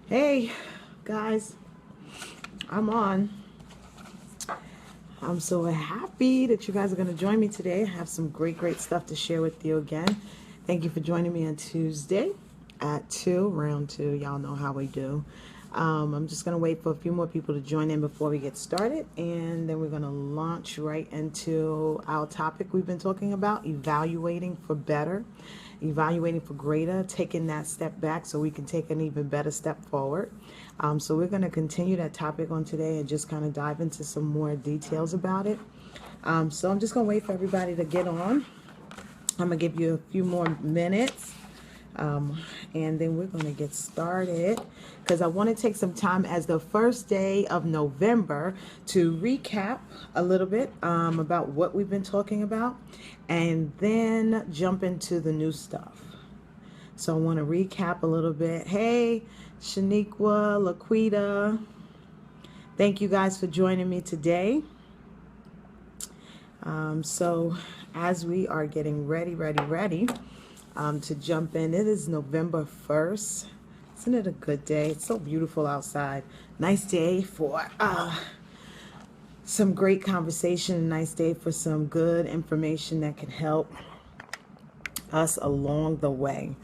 Hey guys, I'm on. I'm so happy that you guys are going to join me today. I have some great stuff to share with you again. Thank you for joining me on Tuesday at 2, round 2. Y'all know how we do. I'm just going to wait for a few more people to join in before we get started, and then we're going to launch right into our topic we've been talking about, evaluating for better, evaluating for greater, taking that step back so we can take an even better step forward. So we're going to continue that topic on today and just kind of dive into some more details about it. So I'm just going to wait for everybody to get on. I'm going to give you a few more minutes. And then we're going to get started because I want to take some time as the first day of November to recap a little bit about what we've been talking about and then jump into the new stuff. So I want to recap a little bit. Hey, Shaniqua, Laquita, thank you guys for joining me today. So as we are getting ready to jump in, it is November 1st. Isn't it a good day? It's so beautiful outside. Nice day for some great conversation. Nice day for some good information that can help us along the way.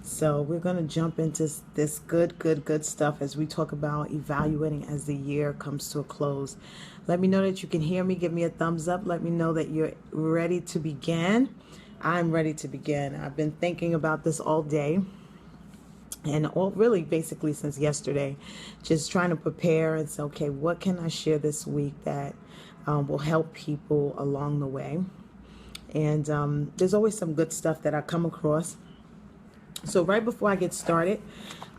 So we're going to jump into this good stuff as we talk about evaluating as the year comes to a close. Let me know that you can hear me. Give me a thumbs up. Let me know that you're ready to begin. I'm ready to begin. I've been thinking about this all day and really basically since yesterday, just trying to prepare and say, okay, what can I share this week that will help people along the way? And there's always some good stuff that I come across. So right before I get started,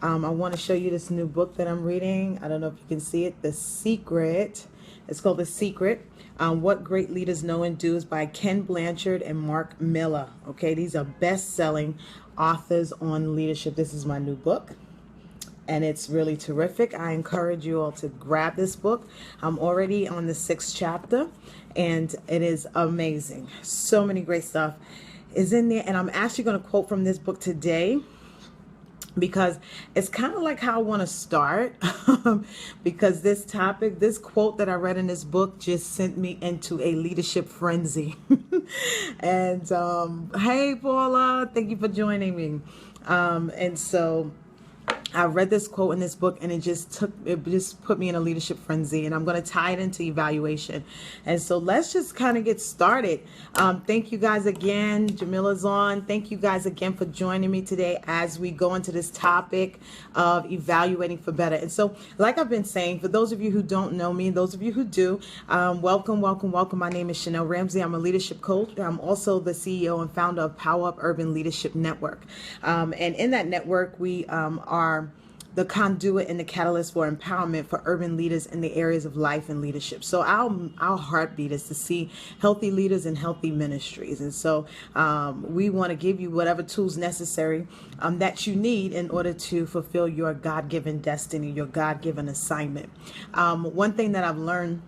I want to show you this new book that I'm reading. I don't know if you can see it, The Secret. It's called The Secret. What Great Leaders Know and Do is by Ken Blanchard and Mark Miller. Okay, these are best-selling authors on leadership. This is my new book, and it's really terrific. I encourage you all to grab this book. I'm already on the 6th chapter, and it is amazing. So many great stuff is in there, and I'm actually going to quote from this book today because it's kind of like how I want to start because this topic, this quote that I read in this book just sent me into a leadership frenzy. And hey Paula, thank you for joining me. And so I read this quote in this book and it just put me in a leadership frenzy, and I'm going to tie it into evaluation. And so let's just kind of get started. Thank you guys again. Jamila's on. Thank you guys again for joining me today as we go into this topic of evaluating for better. And so like I've been saying, for those of you who don't know me, those of you who do, welcome. My name is Chanel Ramsey. I'm a leadership coach. I'm also the CEO and founder of Power Up Urban Leadership Network. And in that network, we are the conduit and the catalyst for empowerment for urban leaders in the areas of life and leadership. So our heartbeat is to see healthy leaders and healthy ministries. And so we want to give you whatever tools necessary that you need in order to fulfill your God-given destiny, your God-given assignment. One thing that I've learned,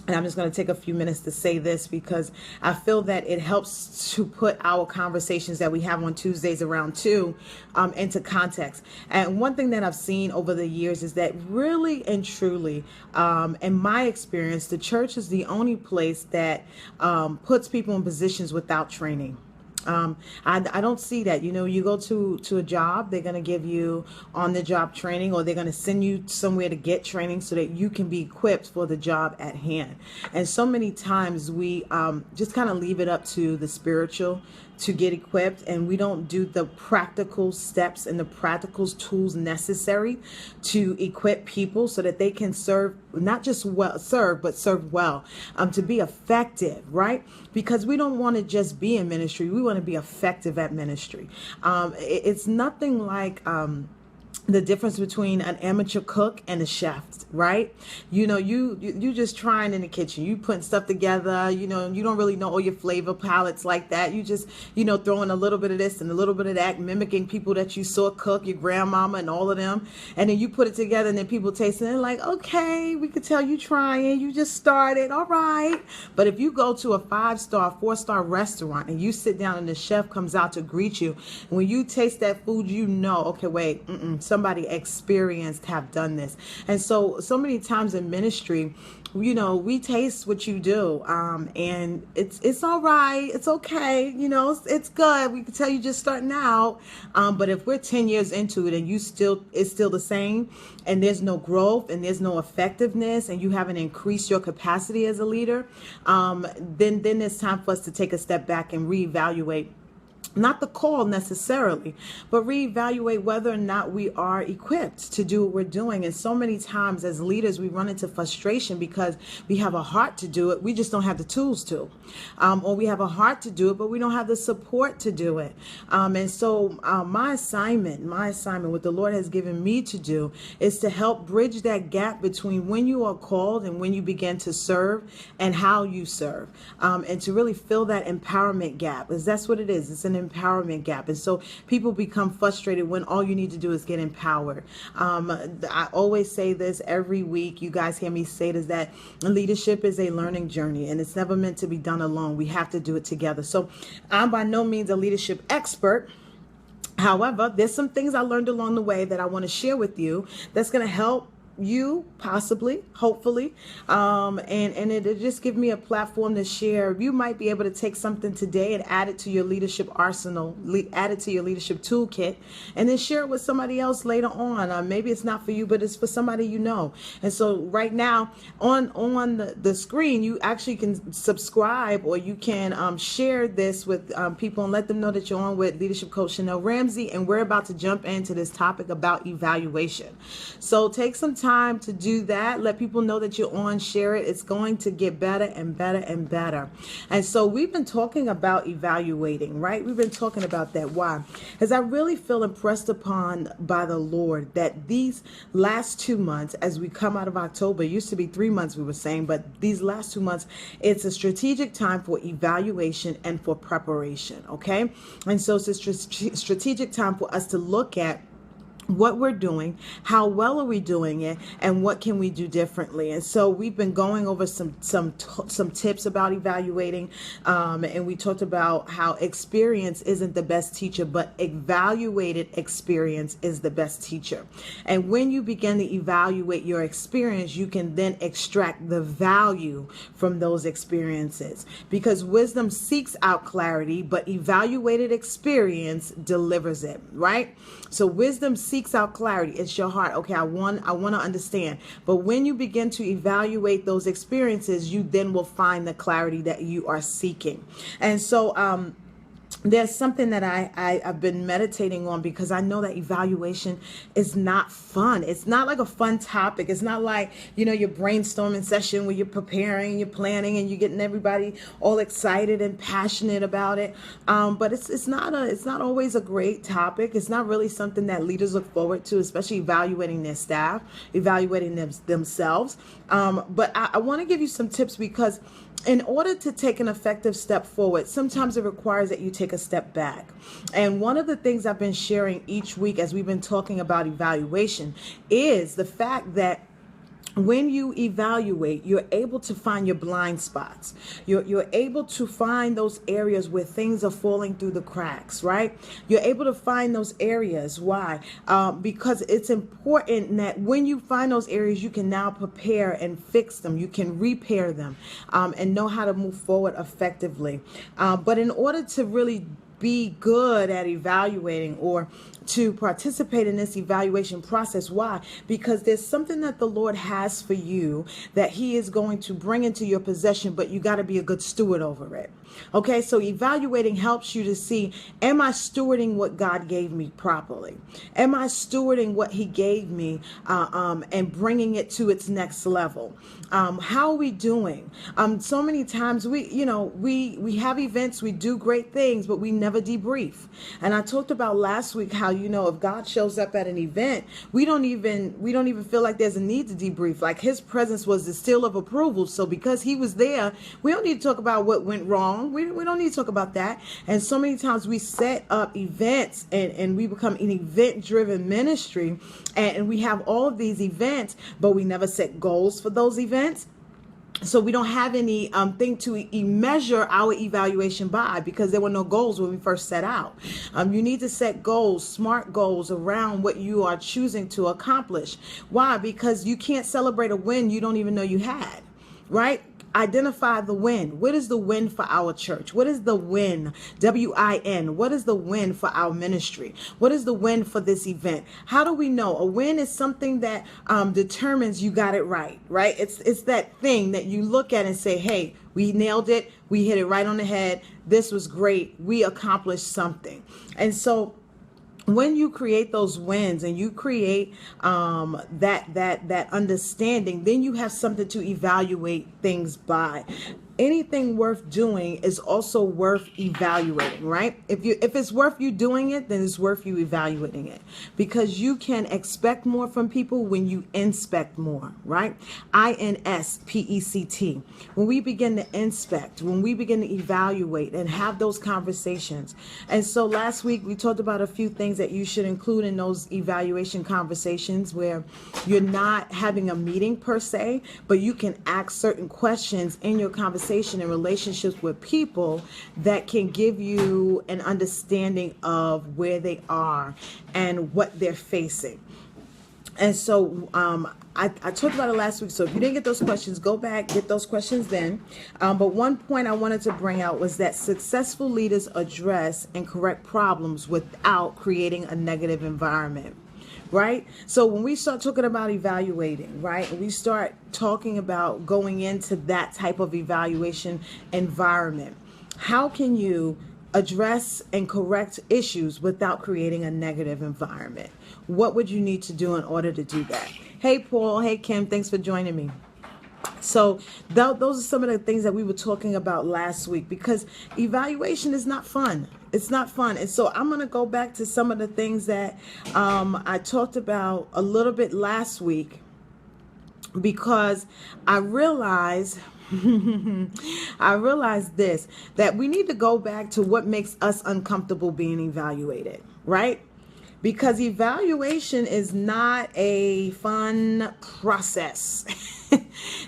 and I'm just going to take a few minutes to say this because I feel that it helps to put our conversations that we have on Tuesdays around 2 into context. And one thing that I've seen over the years is that really and truly, in my experience, the church is the only place that puts people in positions without training. I don't see that. You know, you go to a job, they're going to give you on the job training, or they're going to send you somewhere to get training so that you can be equipped for the job at hand. And so many times we just kind of leave it up to the spiritual to get equipped, and we don't do the practical steps and the practical tools necessary to equip people so that they can serve, not just serve well, to be effective, right? Because we don't want to just be in ministry, we want to be effective at ministry. It's nothing like the difference between an amateur cook and a chef, right? You know, you just trying in the kitchen, you putting stuff together, you know, you don't really know all your flavor palettes like that. You just, you know, throwing a little bit of this and a little bit of that, mimicking people that you saw cook, your grandmama and all of them. And then you put it together and then people taste it and like, okay, we could tell you trying, you just started, all right. But if you go to a 5-star, 4-star restaurant and you sit down and the chef comes out to greet you, and when you taste that food, you know, okay, wait, somebody experienced have done this. And so many times in ministry, you know, we taste what you do, and it's all right, it's okay, you know, it's good. We can tell you just starting out, but if we're 10 years into it and it's still the same, and there's no growth and there's no effectiveness, and you haven't increased your capacity as a leader, then it's time for us to take a step back and reevaluate. Not the call necessarily, but reevaluate whether or not we are equipped to do what we're doing. And so many times as leaders, we run into frustration because we have a heart to do it. We just don't have the tools to, or we have a heart to do it, but we don't have the support to do it. And so my assignment, what the Lord has given me to do is to help bridge that gap between when you are called and when you begin to serve and how you serve, and to really fill that empowerment gap, because that's what it is. It's an empowerment gap. And so people become frustrated when all you need to do is get empowered. I always say this every week. You guys hear me say this, that leadership is a learning journey, and it's never meant to be done alone. We have to do it together. So I'm by no means a leadership expert. However, there's some things I learned along the way that I want to share with you that's going to help you, possibly, hopefully, and it'll just give me a platform to share. You might be able to take something today and add it to your leadership arsenal, add it to your leadership toolkit, and then share it with somebody else later on. Maybe it's not for you, but it's for somebody you know. And so right now on the screen, you actually can subscribe, or you can share this with people and let them know that you're on with Leadership Coach Chanel Ramsey, and we're about to jump into this topic about evaluation. So take some time to do that. Let people know that you're on. Share it. It's going to get better and better and better. And so we've been talking about evaluating, right? We've been talking about that. Why? Because I really feel impressed upon by the Lord that these last 2 months, as we come out of October, it used to be 3 months we were saying, but these last 2 months, it's a strategic time for evaluation and for preparation. Okay. And so it's a strategic time for us to look at what we're doing, how well are we doing it, and what can we do differently. And so we've been going over some tips about evaluating, and we talked about how experience isn't the best teacher, but evaluated experience is the best teacher. And when you begin to evaluate your experience, you can then extract the value from those experiences, because wisdom seeks out clarity, but evaluated experience delivers it, right? So wisdom seeks out clarity. It's your heart. Okay, I want to understand. But when you begin to evaluate those experiences, you then will find the clarity that you are seeking. And so there's something that I've been meditating on, because I know that evaluation is not fun. It's not like a fun topic. It's not like, you know, your brainstorming session where you're preparing, you're planning, and you're getting everybody all excited and passionate about it. But it's not always a great topic. It's not really something that leaders look forward to, especially evaluating their staff, evaluating themselves. But I want to give you some tips, because in order to take an effective step forward, sometimes it requires that you take a step back. And one of the things I've been sharing each week as we've been talking about evaluation is the fact that when you evaluate, you're able to find your blind spots. You're able to find those areas where things are falling through the cracks, right? You're able to find those areas. Why? Because it's important that when you find those areas, you can now prepare and fix them. You can repair them, and know how to move forward effectively. But in order to really be good at evaluating, or to participate in this evaluation process. Why? Because there's something that the Lord has for you that He is going to bring into your possession, but you got to be a good steward over it. Okay, so evaluating helps you to see, am I stewarding what God gave me properly? Am I stewarding what He gave me and bringing it to its next level? How are we doing? So many times we have events, we do great things, but we never debrief. And I talked about last week how, if God shows up at an event, we don't even feel like there's a need to debrief. Like His presence was the seal of approval. So because He was there, we don't need to talk about what went wrong. We don't need to talk about that. And so many times we set up events and we become an event-driven ministry, and we have all of these events, but we never set goals for those events. So we don't have any thing to measure our evaluation by, because there were no goals when we first set out. You need to set goals, smart goals, around what you are choosing to accomplish. Why? Because you can't celebrate a win you don't even know you had, right? Identify the win. What is the win for our church? What is the win? W-I-N. What is the win for our ministry? What is the win for this event? How do we know? A win is something that determines you got it right, right? It's that thing that you look at and say, hey, we nailed it. We hit it right on the head. This was great. We accomplished something. And so when you create those wins and you create that understanding, then you have something to evaluate things by. Anything worth doing is also worth evaluating, right? If it's worth you doing it, then it's worth you evaluating it, because you can expect more from people when you inspect more, right? INSPECT. When we begin to inspect, when we begin to evaluate and have those conversations. And so last week we talked about a few things that you should include in those evaluation conversations, where you're not having a meeting per se, but you can ask certain questions in your conversation and relationships with people that can give you an understanding of where they are and what they're facing. And so I talked about it last week. So if you didn't get those questions, go back, get those questions then. But one point I wanted to bring out was that successful leaders address and correct problems without creating a negative environment. Right? So when we start talking about evaluating, right, we start talking about going into that type of evaluation environment, how can you address and correct issues without creating a negative environment? What would you need to do in order to do that? Hey, Paul. Hey, Kim. Thanks for joining me. So those are some of the things that we were talking about last week, because evaluation is not fun. It's not fun. And so I'm going to go back to some of the things that I talked about a little bit last week, because I realized this, that we need to go back to what makes us uncomfortable being evaluated, right? Because evaluation is not a fun process.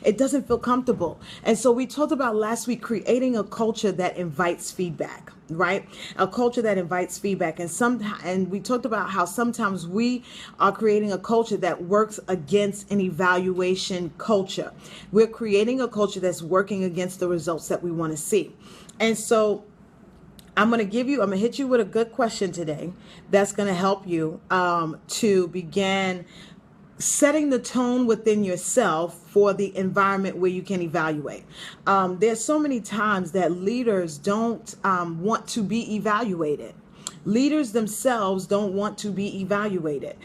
It doesn't feel comfortable. And so we talked about last week creating a culture that invites feedback, right? A culture that invites feedback. And we talked about how sometimes we are creating a culture that works against an evaluation culture. We're creating a culture that's working against the results that we want to see. And so I'm going to hit you with a good question today that's going to help you to begin setting the tone within yourself for the environment where you can evaluate. There's so many times that leaders don't want to be evaluated. Leaders themselves don't want to be evaluated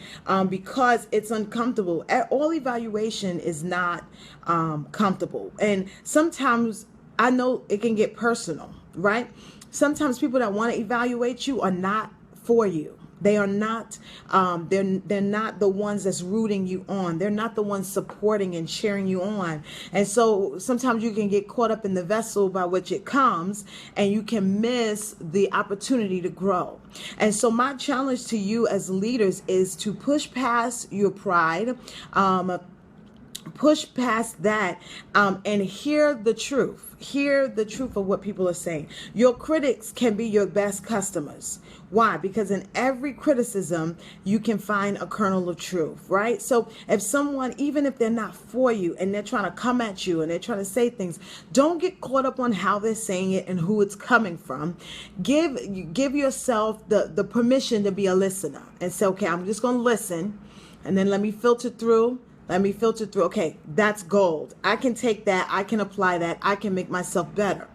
because it's uncomfortable. All evaluation is not comfortable. And sometimes I know it can get personal, right? Sometimes people that want to evaluate you are not for you. They are not, they're not the ones that's rooting you on. They're not the ones supporting and cheering you on. And so sometimes you can get caught up in the vessel by which it comes, and you can miss the opportunity to grow. And so my challenge to you as leaders is to push past your pride, push past that, and hear the truth. Hear the truth of what people are saying. Your critics can be your best customers. Why? Because in every criticism, you can find a kernel of truth, right? So if someone, even if they're not for you and they're trying to come at you and they're trying to say things, don't get caught up on how they're saying it and who it's coming from. Give yourself the permission to be a listener and say, okay, I'm just going to listen, and then let me filter through. Okay, that's gold. I can take that. I can apply that. I can make myself better.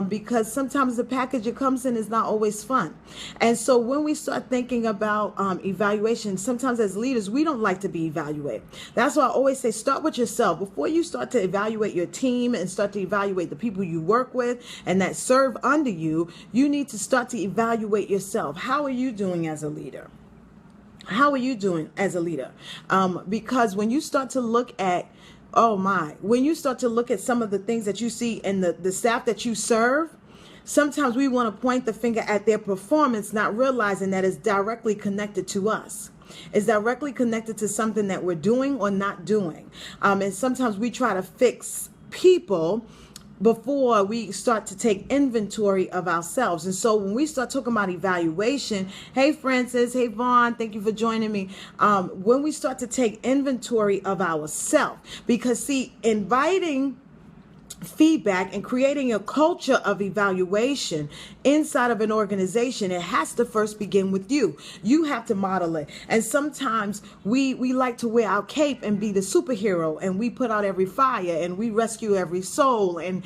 Because sometimes the package it comes in is not always fun. And so when we start thinking about evaluation, sometimes as leaders, we don't like to be evaluated. That's why I always say, start with yourself. Before you start to evaluate your team and start to evaluate the people you work with and that serve under you, you need to start to evaluate yourself. How are you doing as a leader? How are you doing as a leader? Because when you start to look at, when you start to look at some of the things that you see in the staff that you serve, sometimes we want to point the finger at their performance, not realizing that it's directly connected to us. It's directly connected to something that we're doing or not doing. And sometimes we try to fix people before we start to take inventory of ourselves. And so when we start talking about evaluation, hey Francis, hey Vaughn, thank you for joining me. When we start to take inventory of ourselves, because see, inviting feedback and creating a culture of evaluation inside of an organization, it has to first begin with you. You have to model it. And sometimes we like to wear our cape and be the superhero, and we put out every fire and we rescue every soul, and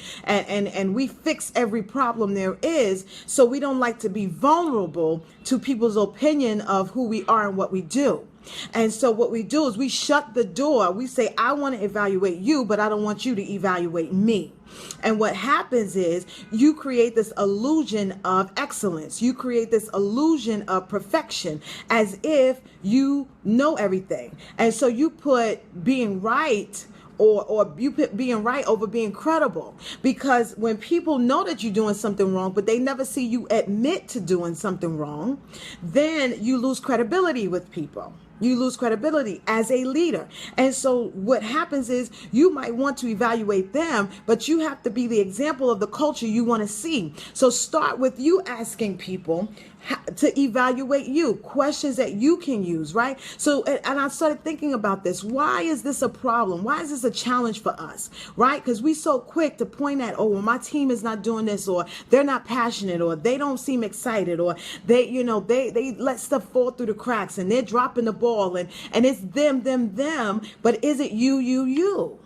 we fix every problem there is. So we don't like to be vulnerable to people's opinion of who we are and what we do. And so what we do is we shut the door. We say, I want to evaluate you, but I don't want you to evaluate me. And what happens is you create this illusion of excellence. You create this illusion of perfection as if you know everything. And so you put being right or you put being right over being credible, because when people know that you're doing something wrong, but they never see you admit to doing something wrong, then you lose credibility with people. You lose credibility as a leader. And so what happens is you might want to evaluate them, but you have to be the example of the culture you want to see. So start with you asking people to evaluate you, questions that you can use, right? So, and I started thinking about this. Why is this a problem? Why is this a challenge for us, right? Because we so quick to point at, oh, well, my team is not doing this, or they're not passionate, or they don't seem excited, or they let stuff fall through the cracks and they're dropping the ball, and it's them, but is it you?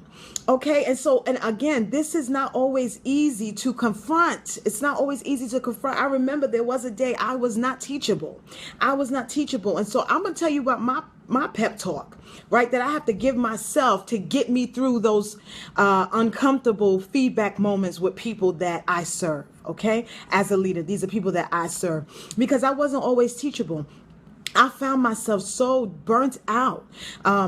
Okay, and so, and again, this is not always easy to confront. It's not always easy to confront. I remember there was a day I was not teachable. And so I'm going to tell you about my pep talk, right? That I have to give myself to get me through those uncomfortable feedback moments with people that I serve, okay? As a leader, these are people that I serve, because I wasn't always teachable. I found myself so burnt out,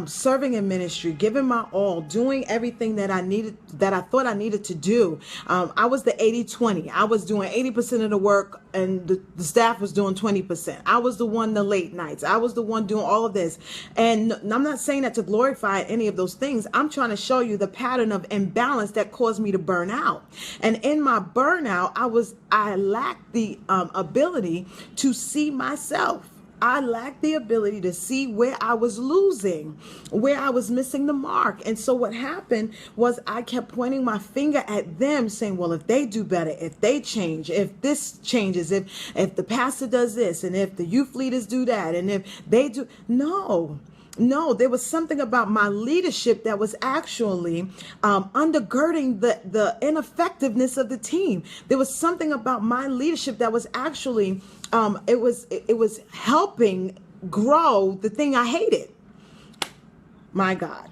serving in ministry, giving my all, doing everything that I thought I needed to do. I was the 80-20. I was doing 80% of the work, and the staff was doing 20%. I was the one the late nights. I was the one doing all of this. And I'm not saying that to glorify any of those things. I'm trying to show you the pattern of imbalance that caused me to burn out. And in my burnout, I lacked the ability to see myself. I lacked the ability to see where I was losing, where I was missing the mark. And so what happened was I kept pointing my finger at them, saying, well, if they do better, if they change, if this changes, if the pastor does this, and if the youth leaders do that, and if they do, no, there was something about my leadership that was actually undergirding the ineffectiveness of the team. There was something about my leadership that was actually, it was helping grow the thing I hated. My God.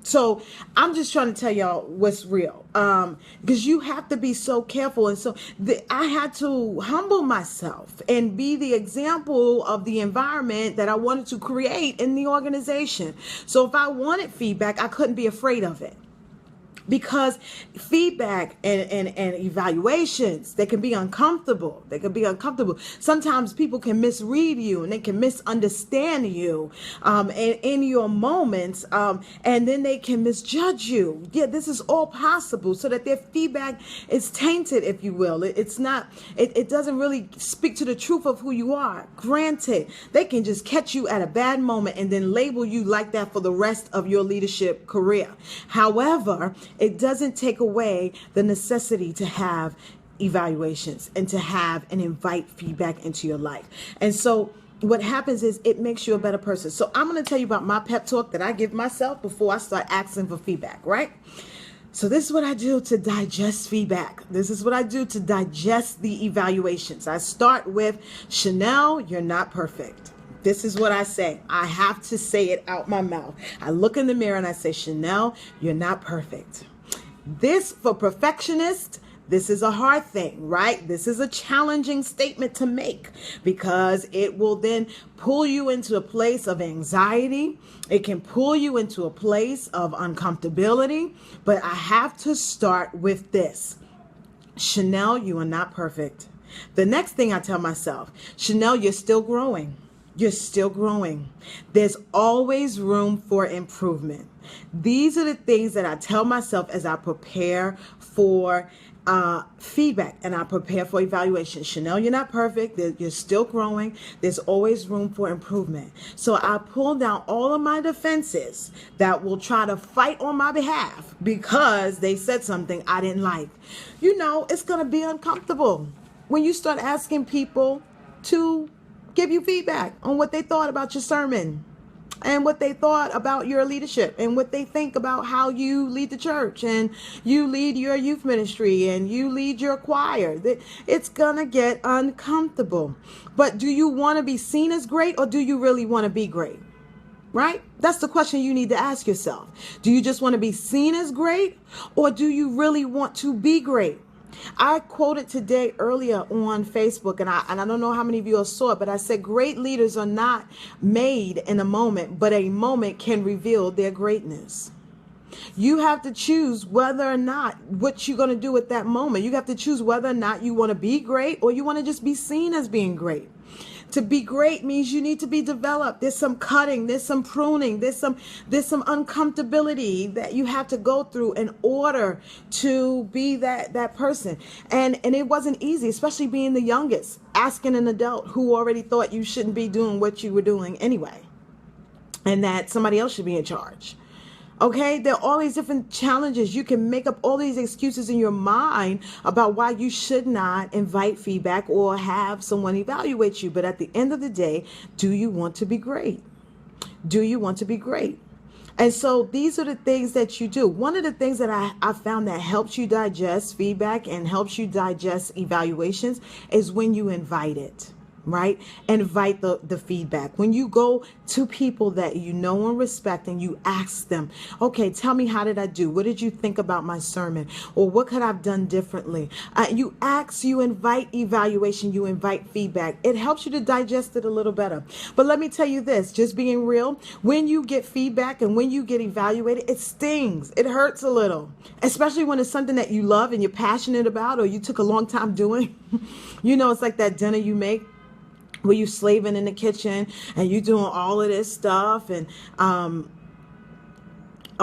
So I'm just trying to tell y'all what's real, because you have to be so careful. And so I had to humble myself and be the example of the environment that I wanted to create in the organization. So if I wanted feedback, I couldn't be afraid of it. Because feedback and evaluations, they can be uncomfortable. Sometimes people can misread you and they can misunderstand you in your moments, and then they can misjudge you. Yeah, this is all possible, so that their feedback is tainted, if you will. It doesn't really speak to the truth of who you are. Granted, they can just catch you at a bad moment and then label you like that for the rest of your leadership career. However, it doesn't take away the necessity to have evaluations and to have and invite feedback into your life. And so what happens is it makes you a better person. So I'm going to tell you about my pep talk that I give myself before I start asking for feedback, right? So this is what I do to digest feedback. This is what I do to digest the evaluations. I start with, Chanel, you're not perfect. This is what I say. I have to say it out my mouth. I look in the mirror and I say, Chanel, you're not perfect. This, for perfectionists, this is a hard thing, right? This is a challenging statement to make, because it will then pull you into a place of anxiety. It can pull you into a place of uncomfortability. But I have to start with this. Chanel, you are not perfect. The next thing I tell myself, Chanel, you're still growing. You're still growing. There's always room for improvement. These are the things that I tell myself as I prepare for feedback and I prepare for evaluation. Chanel, you're not perfect. You're still growing. There's always room for improvement. So I pull down all of my defenses that will try to fight on my behalf because they said something I didn't like. You know, it's going to be uncomfortable when you start asking people to give you feedback on what they thought about your sermon and what they thought about your leadership and what they think about how you lead the church and you lead your youth ministry and you lead your choir. It's gonna get uncomfortable. But do you want to be seen as great, or do you really want to be great? Right? That's the question you need to ask yourself. Do you just want to be seen as great, or do you really want to be great? I quoted today earlier on Facebook, and I don't know how many of you all saw it, but I said great leaders are not made in a moment, but a moment can reveal their greatness. You have to choose whether or not what you're going to do at that moment. You have to choose whether or not you want to be great or you want to just be seen as being great. To be great means you need to be developed. There's some cutting, there's some pruning, there's some uncomfortability that you have to go through in order to be that person. And it wasn't easy, especially being the youngest, asking an adult who already thought you shouldn't be doing what you were doing anyway, and that somebody else should be in charge. Okay, there are all these different challenges. You can make up all these excuses in your mind about why you should not invite feedback or have someone evaluate you. But at the end of the day, do you want to be great? Do you want to be great? And so these are the things that you do. One of the things that I found that helps you digest feedback and helps you digest evaluations is when you invite it. Right? Invite the feedback. When you go to people that you know and respect and you ask them, okay, tell me, how did I do? What did you think about my sermon? Or what could I have done differently? You ask, you invite evaluation, you invite feedback. It helps you to digest it a little better. But let me tell you this, just being real, when you get feedback and when you get evaluated, it stings. It hurts a little, especially when it's something that you love and you're passionate about or you took a long time doing. You know, it's like that dinner you make where you slaving in the kitchen and you doing all of this stuff. And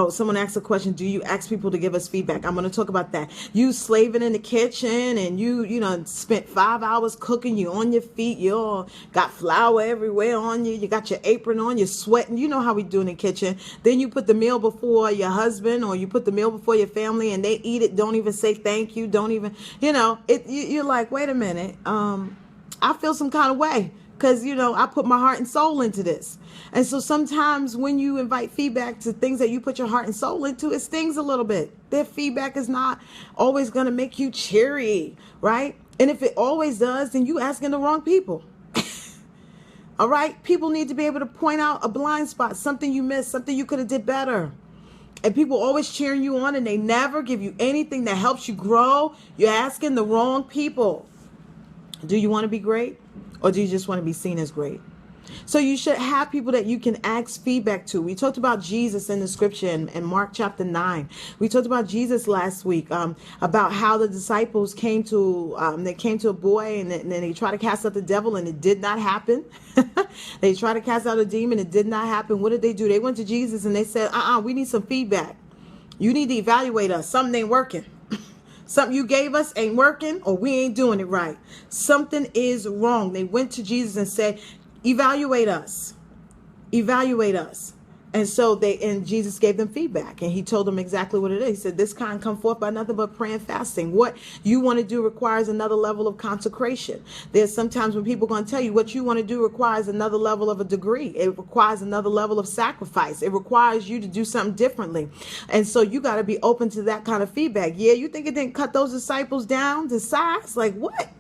someone asked a question, do you ask people to give us feedback? I'm going to talk about that. You slaving in the kitchen and you know, spent 5 hours cooking, you on your feet, you all got flour everywhere on you, you got your apron on, you're sweating. You know how we do in the kitchen. Then you put the meal before your husband or you put the meal before your family and they eat it, don't even say thank you, don't even, you know, you're like, wait a minute, I feel some kind of way because, you know, I put my heart and soul into this. And so sometimes when you invite feedback to things that you put your heart and soul into, it stings a little bit. Their feedback is not always going to make you cheery, right? And if it always does, then you asking the wrong people. All right? People need to be able to point out a blind spot, something you missed, something you could have did better. And people always cheering you on and they never give you anything that helps you grow. You're asking the wrong people. Do you want to be great, or do you just want to be seen as great? So you should have people that you can ask feedback to. We talked about Jesus in the scripture in Mark chapter 9. We talked about Jesus last week, about how the disciples came to a boy and then they tried to cast out the devil and it did not happen. They tried to cast out a demon. It did not happen. What did they do? They went to Jesus and they said, we need some feedback. You need to evaluate us. Something ain't working. Something you gave us ain't working, or we ain't doing it right. Something is wrong. They went to Jesus and said, evaluate us. Evaluate us. And so Jesus gave them feedback and he told them exactly what it is. He said, this kind come forth by nothing but prayer and fasting. What you want to do requires another level of consecration. There's sometimes when people are going to tell you what you want to do requires another level of a degree. It requires another level of sacrifice. It requires you to do something differently. And so you got to be open to that kind of feedback. Yeah, you think it didn't cut those disciples down to size? Like what?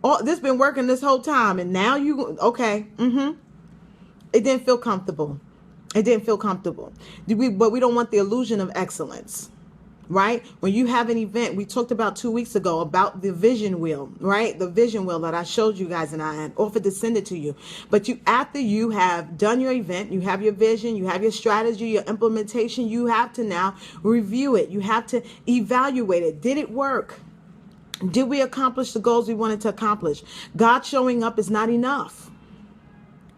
Oh, this been working this whole time and now okay. It didn't feel comfortable. It didn't feel comfortable. But we don't want the illusion of excellence, right? When you have an event, we talked about 2 weeks ago about the vision wheel, right? The vision wheel that I showed you guys and I had offered to send it to you. But after you have done your event, you have your vision, you have your strategy, your implementation, you have to now review it. You have to evaluate it. Did it work? Did we accomplish the goals we wanted to accomplish? God showing up is not enough.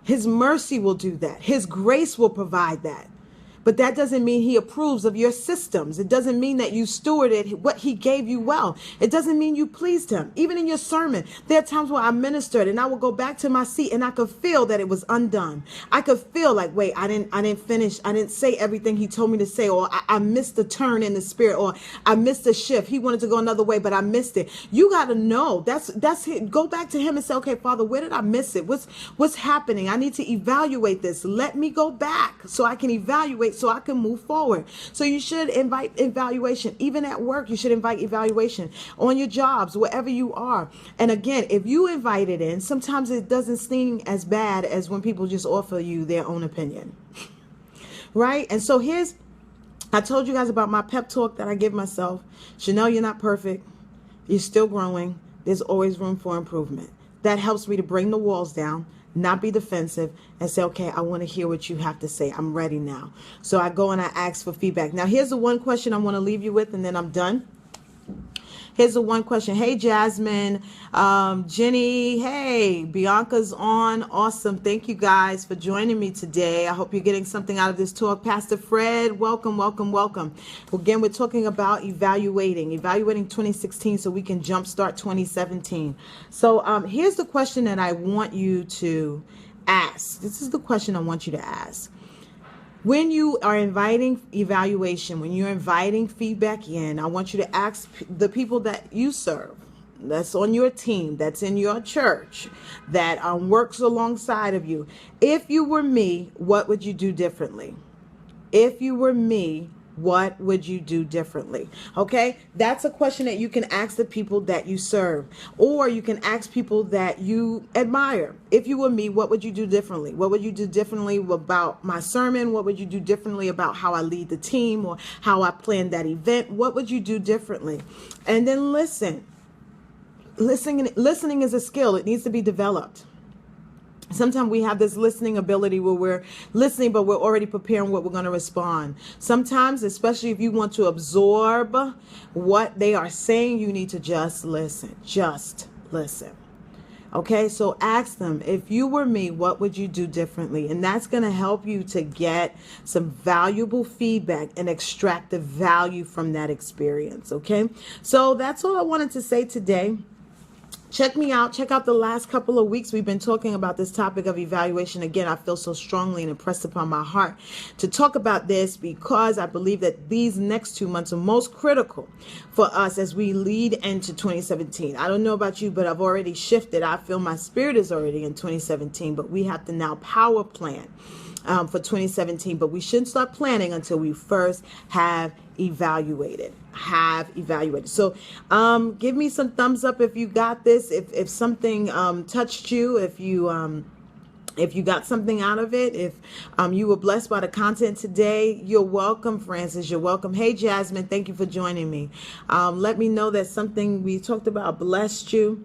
His mercy will do that. His grace will provide that. But that doesn't mean he approves of your systems. It doesn't mean that you stewarded what he gave you well. It doesn't mean you pleased him. Even in your sermon, there are times where I ministered and I would go back to my seat and I could feel that it was undone. I could feel like, wait, I didn't finish. I didn't say everything he told me to say, or I missed the turn in the spirit, or I missed the shift. He wanted to go another way, but I missed it. You got to know that's it. Go back to him and say, okay, Father, where did I miss it? What's happening? I need to evaluate this. Let me go back so I can evaluate, so I can move forward. So you should invite evaluation. Even at work, you should invite evaluation. On your jobs, wherever you are. And again, if you invite it in, sometimes it doesn't seem as bad as when people just offer you their own opinion. Right? And so I told you guys about my pep talk that I give myself. Chanel, you're not perfect. You're still growing. There's always room for improvement. That helps me to bring the walls down, not be defensive, and say, okay, I want to hear what you have to say. I'm ready now. So I go and I ask for feedback. Now, here's the one question I want to leave you with, and then I'm done. Here's the one question. Hey, Jasmine, Jenny, hey, Bianca's on. Awesome. Thank you guys for joining me today. I hope you're getting something out of this talk. Pastor Fred, welcome, welcome, welcome. Again, we're talking about evaluating 2016 so we can jumpstart 2017. So here's the question that I want you to ask. This is the question I want you to ask. When you are inviting evaluation, when you're inviting feedback in, I want you to ask the people that you serve, that's on your team, that's in your church, that works alongside of you. If you were me, what would you do differently? If you were me, what would you do differently? Okay, that's a question that you can ask the people that you serve, or you can ask people that you admire. If you were me, what would you do differently? What would you do differently about my sermon? What would you do differently about how I lead the team or how I plan that event? What would you do differently? And then listen. Listening is a skill. It needs to be developed. Sometimes we have this listening ability where we're listening, but we're already preparing what we're going to respond. Sometimes, especially if you want to absorb what they are saying, you need to just listen. Just listen. Okay, so ask them, if you were me, what would you do differently? And that's going to help you to get some valuable feedback and extract the value from that experience. Okay, so that's all I wanted to say today. Check me out. Check out the last couple of weeks. We've been talking about this topic of evaluation. Again, I feel so strongly and impressed upon my heart to talk about this because I believe that these next 2 months are most critical for us as we lead into 2017. I don't know about you, but I've already shifted. I feel my spirit is already in 2017, but we have to now power plan for 2017. But we shouldn't start planning until we first have evaluated. So give me some thumbs up if you got this, if something touched you, if you got something out of it, if you were blessed by the content today. You're welcome, Francis. You're welcome. Hey, Jasmine, thank you for joining me. Let me know that something we talked about blessed you.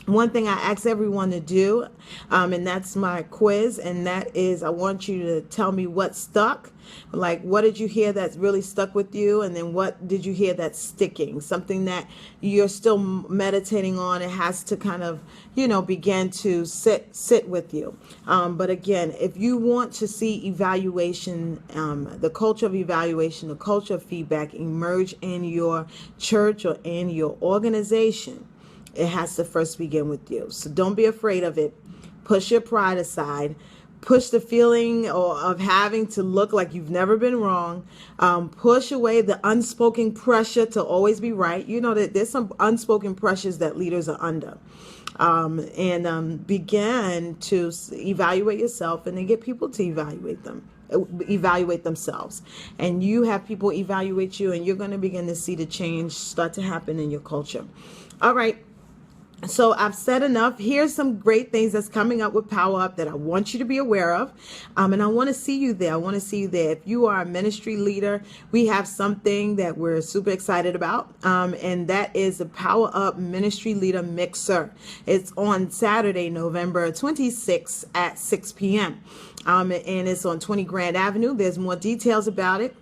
One thing I ask everyone to do, and that's my quiz, and that is I want you to tell me what stuck. Like, what did you hear that's really stuck with you? And then what did you hear that's sticking? Something that you're still meditating on. It has to kind of, begin to sit with you. But again, if you want to see evaluation, the culture of evaluation, the culture of feedback emerge in your church or in your organization, it has to first begin with you. So don't be afraid of it. Push your pride aside. Push the feeling of having to look like you've never been wrong. Push away the unspoken pressure to always be right. You know that there's some unspoken pressures that leaders are under. And begin to evaluate yourself, and then get people to evaluate themselves. And you have people evaluate you, and you're going to begin to see the change start to happen in your culture. All right. So I've said enough. Here's some great things that's coming up with Power Up that I want you to be aware of. And I want to see you there. If you are a ministry leader, we have something that we're super excited about. And that is the Power Up Ministry Leader Mixer. It's on Saturday, November 26th at 6 p.m. And it's on 20 Grand Avenue. There's more details about it.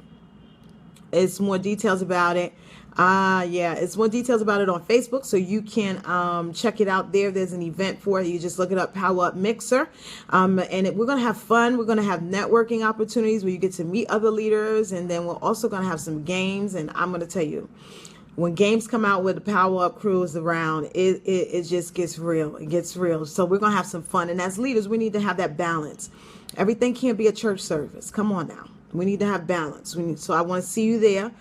Yeah, it's more details about it on Facebook, so you can check it out there. There's an event for it. You just look it up, Power Up Mixer. We're going to have fun. We're going to have networking opportunities where you get to meet other leaders, and then we're also going to have some games. And I'm going to tell you, when games come out with the Power Up crew is around, it just gets real. It gets real. So we're going to have some fun. And as leaders, we need to have that balance. Everything can't be a church service. Come on now. We need to have balance. So I want to see you there.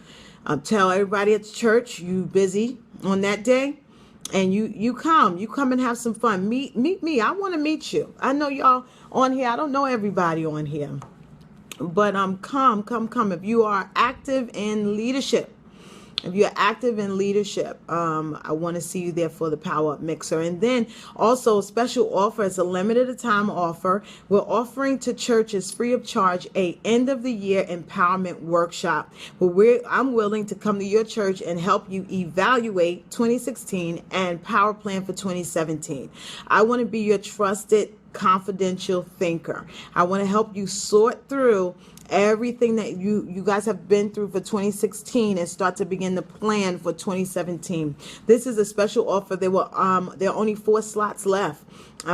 Tell everybody at the church you busy on that day, and you come and have some fun. Meet me. I want to meet you. I know y'all on here. I don't know everybody on here, but come. If you are active in leadership, I want to see you there for the Power Up Mixer. And then also a special offer. It's a limited time offer. We're offering to churches free of charge a end of the year empowerment workshop where I'm willing to come to your church and help you evaluate 2016 and power plan for 2017. I want to be your trusted confidential thinker. I want to help you sort through everything that you guys have been through for 2016 and start to begin to plan for 2017. This is a special offer. There are only 4 slots left.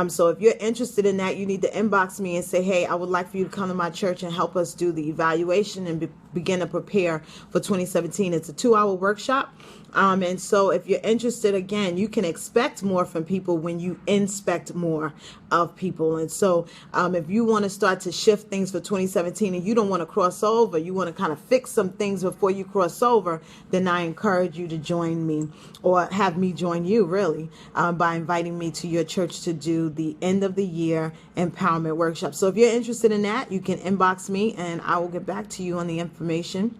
So if you're interested in that, you need to inbox me and say, hey, I would like for you to come to my church and help us do the evaluation and begin to prepare for 2017. It's a 2-hour workshop. And so if you're interested, again, you can expect more from people when you inspect more of people. And so if you want to start to shift things for 2017 and you don't want to cross over, you want to kind of fix some things before you cross over, then I encourage you to join me, or have me join you, really, by inviting me to your church to do the end of the year empowerment workshop. So if you're interested in that, you can inbox me and I will get back to you on the information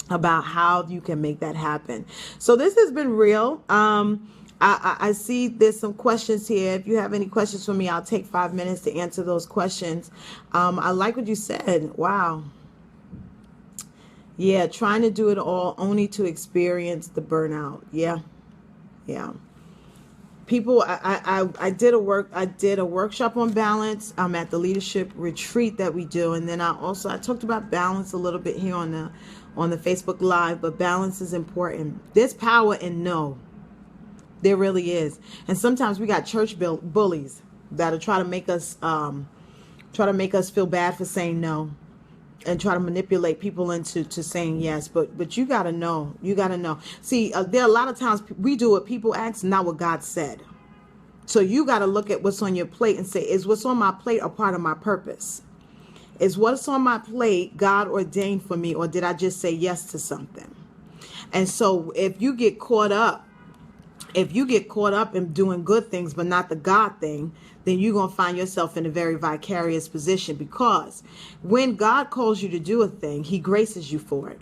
about how you can make that happen. So this has been real. I see there's some questions here. If you have any questions for me, I'll take 5 minutes to answer those questions. I like what you said. Wow. Yeah, trying to do it all only to experience the burnout. Yeah. People, I did a workshop on balance at the leadership retreat that we do, and then I talked about balance a little bit here on the Facebook Live, but balance is important. There's power in no. There really is. And sometimes we got church bullies that'll try to make us feel bad for saying no, and try to manipulate people into saying yes. But you gotta know. See, there are a lot of times we do what people ask, not what God said. So you got to look at what's on your plate and say, is what's on my plate a part of my purpose? Is what's on my plate God ordained for me, or did I just say yes to something? And so if you get caught up in doing good things but not the God thing, then you're going to find yourself in a very vicarious position, because when God calls you to do a thing, he graces you for it.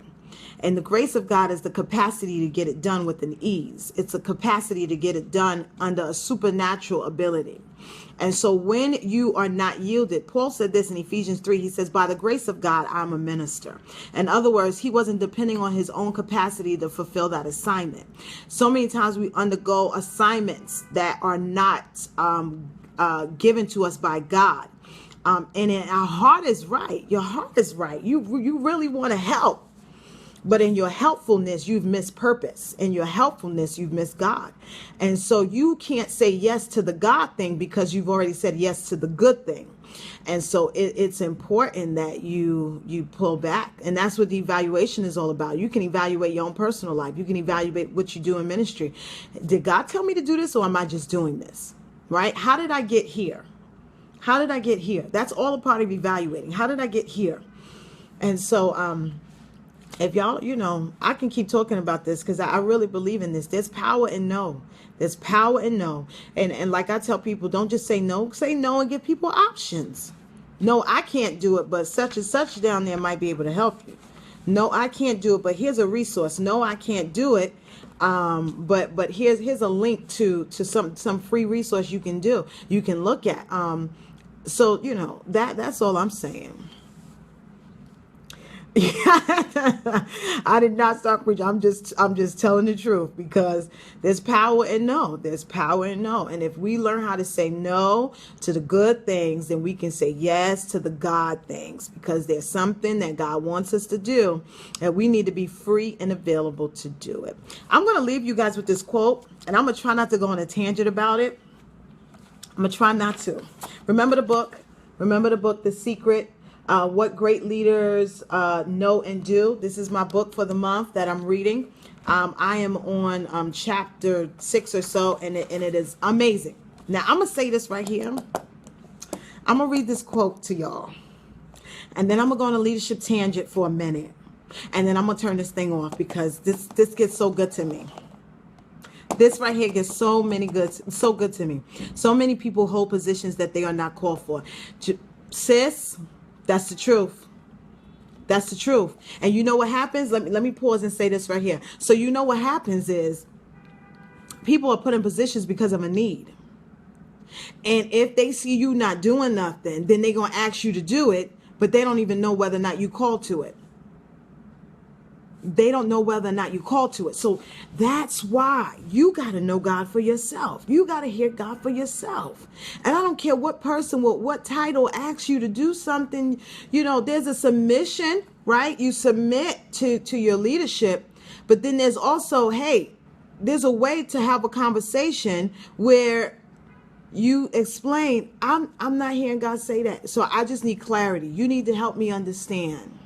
And the grace of God is the capacity to get it done with an ease. It's a capacity to get it done under a supernatural ability. And so when you are not yielded, Paul said this in Ephesians 3, he says, by the grace of God, I'm a minister. In other words, he wasn't depending on his own capacity to fulfill that assignment. So many times we undergo assignments that are not given to us by God. And our heart is right. Your heart is right. You really want to help. But in your helpfulness, you've missed purpose. In your helpfulness, you've missed God. And so you can't say yes to the God thing because you've already said yes to the good thing. And so it's important that you pull back. And that's what the evaluation is all about. You can evaluate your own personal life. You can evaluate what you do in ministry. Did God tell me to do this, or am I just doing this? Right? How did I get here? How did I get here? That's all a part of evaluating. How did I get here? And so, if y'all, I can keep talking about this because I really believe in this. There's power in no. There's power in no. And like I tell people, don't just say no. Say no and give people options. No, I can't do it, but such and such down there might be able to help you. No, I can't do it, but here's a resource. No, I can't do it. But here's a link to some free resource you can do. You can look at. So that's all I'm saying. I did not start preaching. I'm just telling the truth, because there's power in no. There's power in no. And if we learn how to say no to the good things, then we can say yes to the God things, because there's something that God wants us to do, and we need to be free and available to do it. I'm going to leave you guys with this quote, and I'm going to try not to go on a tangent about it. I'm going to try not to. Remember the book. Remember the book, The Secret. What Great Leaders Know and Do. This is my book for the month that I'm reading. I am on chapter 6 or so, and it is amazing. Now, I'm going to say this right here. I'm going to read this quote to y'all. And then I'm going to go on a leadership tangent for a minute. And then I'm going to turn this thing off, because this gets so good to me. This right here gets so good to me. So many people hold positions that they are not called for. Sis, that's the truth. That's the truth. And you know what happens? Let me pause and say this right here. So you know what happens is people are put in positions because of a need. And if they see you not doing nothing, then they're going to ask you to do it, but they don't even know whether or not you called to it. They don't know whether or not you called to it. So that's why you got to know God for yourself. You got to hear God for yourself. And I don't care what person with what title asks you to do something. You know, there's a submission, right? You submit to your leadership. But then there's also, hey, there's a way to have a conversation where you explain, I'm not hearing God say that. So I just need clarity. You need to help me understand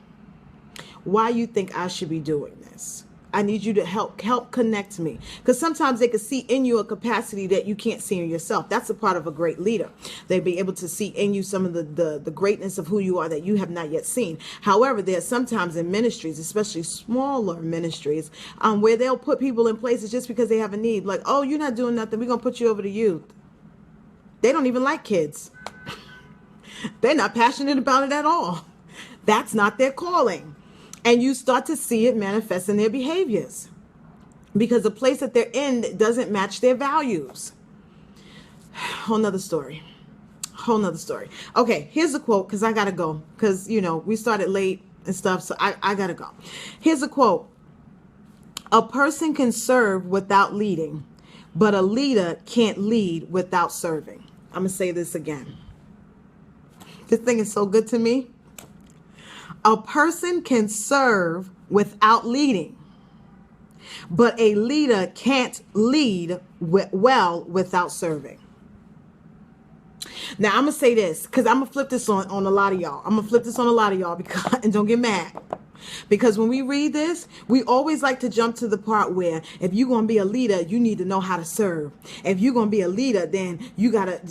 why you think I should be doing this. I need you to help connect me, because sometimes they can see in you a capacity that you can't see in yourself. That's a part of a great leader. They'd be able to see in you some of the greatness of who you are that you have not yet seen. However, there's sometimes in ministries, especially smaller ministries, where they'll put people in places just because they have a need. Like, oh, you're not doing nothing, we're going to put you over to youth. They don't even like kids. They're not passionate about it at all. That's not their calling. And you start to see it manifest in their behaviors, because the place that they're in doesn't match their values. Whole nother story. Okay, here's a quote, because I got to go, because, you know, we started late and stuff, so I got to go. Here's a quote. A person can serve without leading, but a leader can't lead without serving. I'm going to say this again. This thing is so good to me. A person can serve without leading, but a leader can't lead well without serving. Now, I'm going to say this, because I'm going to flip this on a lot of y'all. Because, and don't get mad. Because when we read this, we always like to jump to the part where if you're going to be a leader, you need to know how to serve. If you're going to be a leader, then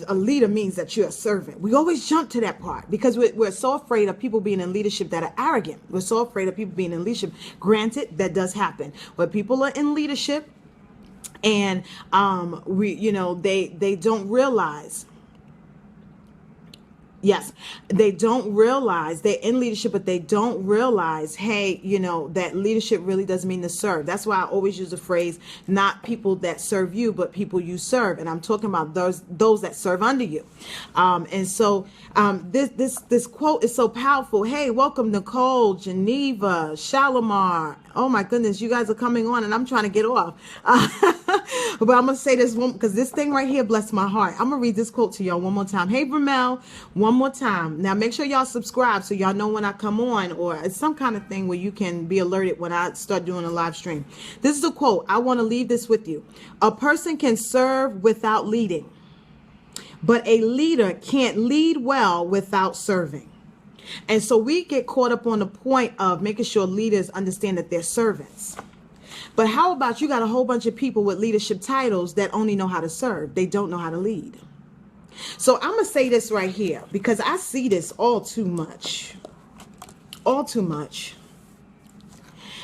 a leader means that you're a servant. We always jump to that part because we're so afraid of people being in leadership that are arrogant. We're so afraid of people being in leadership. Granted, that does happen. When people are in leadership and they don't realize. Yes, they don't realize they're in leadership, but they don't realize, hey, that leadership really does mean to serve. That's why I always use the phrase, not people that serve you, but people you serve. And I'm talking about those that serve under you. And so this quote is so powerful. Hey, welcome, Nicole, Geneva, Shalimar. Oh, my goodness, you guys are coming on and I'm trying to get off. But I'm going to say this one because this thing right here blessed my heart. I'm going to read this quote to y'all one more time. Hey, Bramel, one more time. Now, make sure y'all subscribe so y'all know when I come on, or it's some kind of thing where you can be alerted when I start doing a live stream. This is a quote. I want to leave this with you. A person can serve without leading, but a leader can't lead well without serving. And so we get caught up on the point of making sure leaders understand that they're servants. But how about you got a whole bunch of people with leadership titles that only know how to serve? They don't know how to lead. So I'm going to say this right here because I see this all too much. All too much.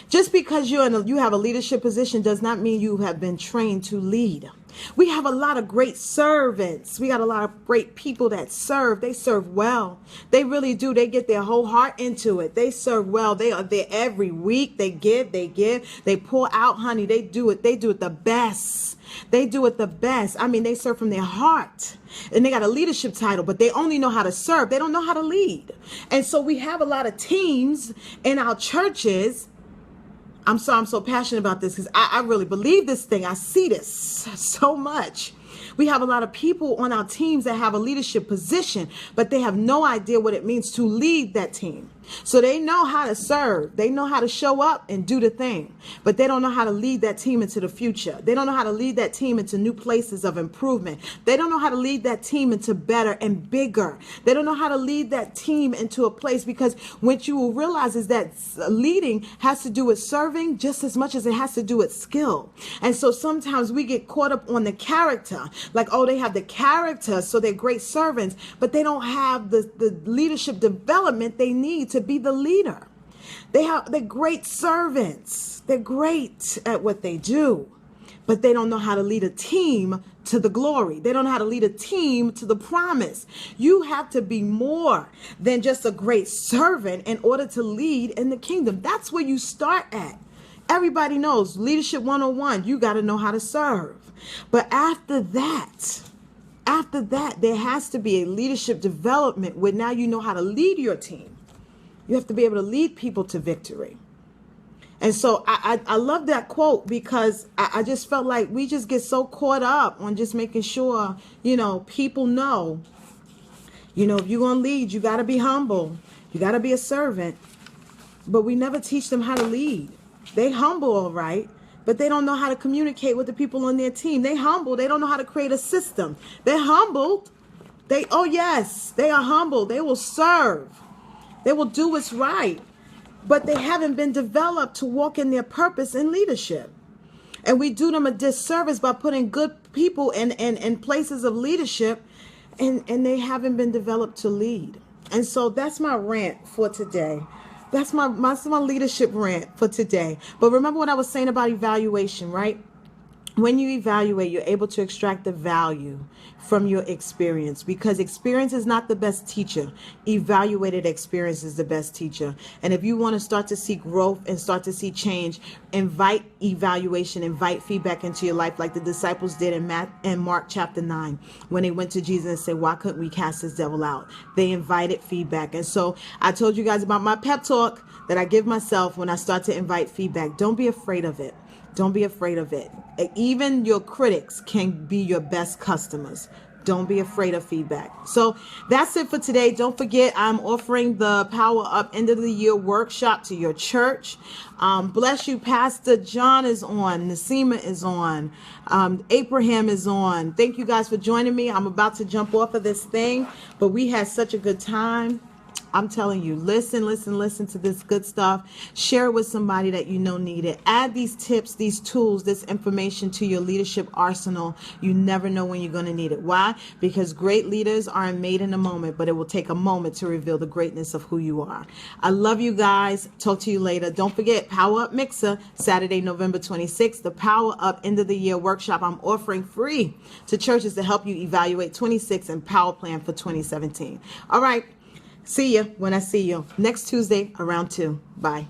Just because you have a leadership position does not mean you have been trained to lead. We have a lot of great servants. We got a lot of great people that serve. They serve well. They really do. They get their whole heart into it. They serve well. They are there every week. They give. They pour out, honey. They do it. They do it the best. They do it the best. I mean, they serve from their heart, and they got a leadership title, but they only know how to serve. They don't know how to lead. And so we have a lot of teams in our churches. I'm so passionate about this because I really believe this thing. I see this so much. We have a lot of people on our teams that have a leadership position, but they have no idea what it means to lead that team. So they know how to serve. They know how to show up and do the thing, but they don't know how to lead that team into the future. They don't know how to lead that team into new places of improvement. They don't know how to lead that team into better and bigger. They don't know how to lead that team into a place, because what you will realize is that leading has to do with serving just as much as it has to do with skill. And so sometimes we get caught up on the character, like, oh, they have the character, so they're great servants, but they don't have the leadership development they need to be the leader. They're great servants. They're great at what they do, but they don't know how to lead a team to the glory. They don't know how to lead a team to the promise. You have to be more than just a great servant in order to lead in the kingdom. That's where you start at. Everybody knows leadership 101. You got to know how to serve. But after that, there has to be a leadership development where now you know how to lead your team. You have to be able to lead people to victory. And so I love that quote, because I just felt like we just get so caught up on just making sure, people know, if you're going to lead, you got to be humble. You got to be a servant. But we never teach them how to lead. They humble, all right, but they don't know how to communicate with the people on their team. They humble. They don't know how to create a system. They're humbled. They are humble. They will serve. They will do what's right, but they haven't been developed to walk in their purpose in leadership. And we do them a disservice by putting good people in places of leadership, and they haven't been developed to lead. And so that's my rant for today. That's my leadership rant for today. But remember what I was saying about evaluation, right? When you evaluate, you're able to extract the value from your experience, because experience is not the best teacher. Evaluated experience is the best teacher. And if you want to start to see growth and start to see change, invite evaluation, invite feedback into your life, like the disciples did in Mark chapter 9, when they went to Jesus and said, why couldn't we cast this devil out? They invited feedback. And so I told you guys about my pep talk that I give myself when I start to invite feedback. Don't be afraid of it. Don't be afraid of it. Even your critics can be your best customers. Don't be afraid of feedback. So that's it for today. Don't forget, I'm offering the Power Up End of the Year workshop to your church. Bless you. Pastor John is on. Nasima is on. Abraham is on. Thank you guys for joining me. I'm about to jump off of this thing, but we had such a good time. I'm telling you, listen to this good stuff. Share it with somebody that you know need it. Add these tips, these tools, this information to your leadership arsenal. You never know when you're going to need it. Why? Because great leaders aren't made in a moment, but it will take a moment to reveal the greatness of who you are. I love you guys. Talk to you later. Don't forget, Power Up Mixer, Saturday, November 26th, the Power Up End of the Year workshop I'm offering free to churches to help you evaluate 26 and Power Plan for 2017. All right. See you when I see you next Tuesday around 2. Bye.